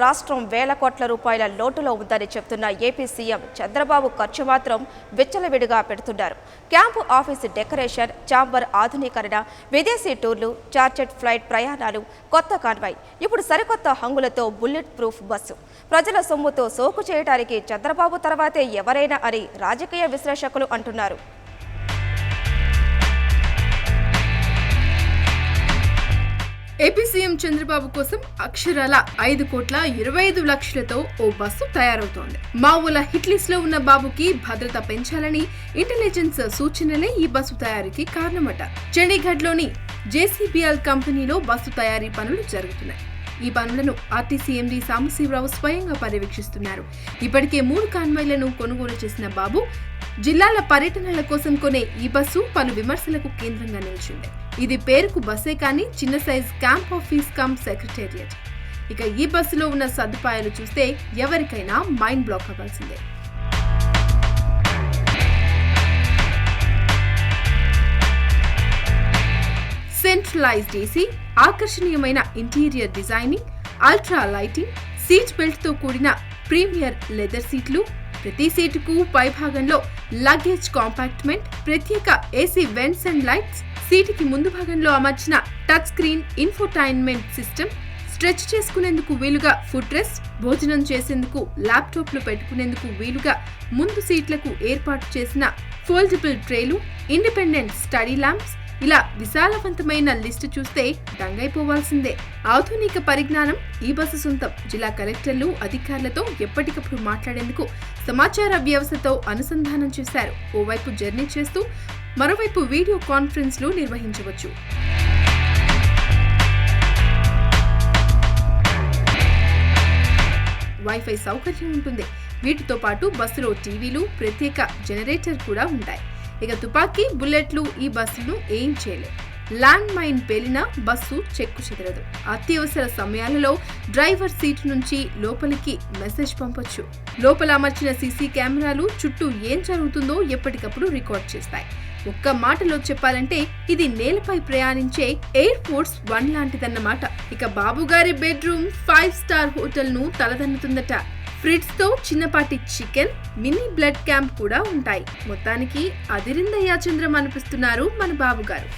రాష్ట్రం వేల కోట్ల రూపాయల లోటులో ఉందని చెప్తున్న ఏపీ సీఎం చంద్రబాబు ఖర్చు మాత్రం విచ్చలవిడిగా పెడుతున్నారు. క్యాంపు ఆఫీసు డెకరేషన్, ఛాంబర్ ఆధునీకరణ, విదేశీ టూర్లు, చార్టెడ్ ఫ్లైట్ ప్రయాణాలు, కొత్త కాన్వాయ్, ఇప్పుడు సరికొత్త హంగులతో బుల్లెట్ ప్రూఫ్ బస్సు. ప్రజల సొమ్ముతో సోకు చేయడానికి చంద్రబాబు తర్వాతే ఎవరైనా అని రాజకీయ విశ్లేషకులు అంటున్నారు. ఏపీ సీఎం చంద్రబాబు కోసం అక్షరాల 5,25,00,000తో ఓ బస్సు తయారవుతోంది. మావోల హిట్ లిస్ట్ లో ఉన్న బాబుకి భద్రత పెంచాలని ఇంటెలిజెన్స్ సూచనలే ఈ బస్సు తయారీకి కారణమట. చండీగఢ్ లోని జేసీబీఎల్ కంపెనీలో బస్సు తయారీ పనులు జరుగుతున్నాయి. ఈ పనులను ఆర్టీసీ ఎండీ సాంబశివరావు స్వయంగా పర్యవేక్షిస్తున్నారు. ఇప్పటికే 3 కాన్వాయ్లను కొనుగోలు చేసిన బాబు జిల్లాల పర్యటనల కోసం కొనే ఈ బస్సు పలు విమర్శలకు కేంద్రంగా నిలిచింది. ఇది పేరుకు బస్సే కానీ చిన్న size camp office come secretariat. ఇక ఈ బస్సులో ఉన్న సదుపాయాలు చూస్తే ఎవరికైనా మైండ్ బ్లాక్ అవ్వాల్సిందే. సెంట్రలైజ్డ్ ఏసీ, ఆకర్షణీయమైన interior designing, ultra lighting, seat belt తో కూడిన ప్రీమియర్ లెదర్ సీట్లు, ప్రతి సీటుకు పైభాగంలో లగేజ్ కాంపార్ట్మెంట్, ప్రత్యేక ఏసీ వెంట్స్ అండ్ లైట్స్, సీటుకి ముందు భాగంలో అమర్చిన touch screen infotainment system, stretch చేసుకునేందుకు వీలుగా ఫుట్ రెస్ట్, భోజనం చేసేందుకు ల్యాప్టాప్లు పెట్టుకునేందుకు వీలుగా ముందు సీట్లకు ఏర్పాటు చేసిన ఫోల్డబుల్ ట్రేలు, ఇండిపెండెంట్ స్టడీ ల్యాంప్స్, ఇలా విశాలవంతమైన లిస్టు చూస్తే దంగైపోవాల్సిందే. ఆధునిక పరిజ్ఞానం ఈ బస్సు సొంతం. జిల్లా కలెక్టర్లు, అధికారులతో ఎప్పటికప్పుడు మాట్లాడేందుకు సమాచార వ్యవస్థతో అనుసంధానం చేశారు. ఓవైపు జర్నీ చేస్తూ మరోవైపు వీడియో కాన్ఫరెన్స్లు నిర్వహించవచ్చు. వైఫై సౌకర్యం ఉంటుంది. వీటితో పాటు బస్సులో టీవీలు, ప్రత్యేక జనరేటర్ కూడా ఉంటాయి. ఇక తుపాకీ, బుల్లెట్లు ఈ బస్సును ఏం చేయలేదు. ల్యాండ్ మైన్ పేలిన బస్సు చెక్కు చెదరదు. అత్యవసర సమయాలలో డ్రైవర్ సీటు నుంచి లోపలికి మెసేజ్ పంపొచ్చు. లోపల అమర్చిన సీసీ కెమెరాలు చుట్టూ ఏం జరుగుతుందో ఎప్పటికప్పుడు రికార్డ్ చేస్తాయి. ఒక్క మాటలో చెప్పాలంటే ఇది నేలపై ప్రయాణించే ఎయిర్ ఫోర్స్ 1 లాంటిదన్నమాట. ఇక బాబుగారి బెడ్రూమ్ 5 స్టార్ హోటల్ ను తలదన్నుతుందట. ఫ్రిడ్జ్ తో చిన్నపాటి చికెన్, మినీ బ్లడ్ క్యాంప్ కూడా ఉంటాయి. మొత్తానికి అదిరిందయ్యా చంద్రం అనిపిస్తున్నారు మన బాబుగారు.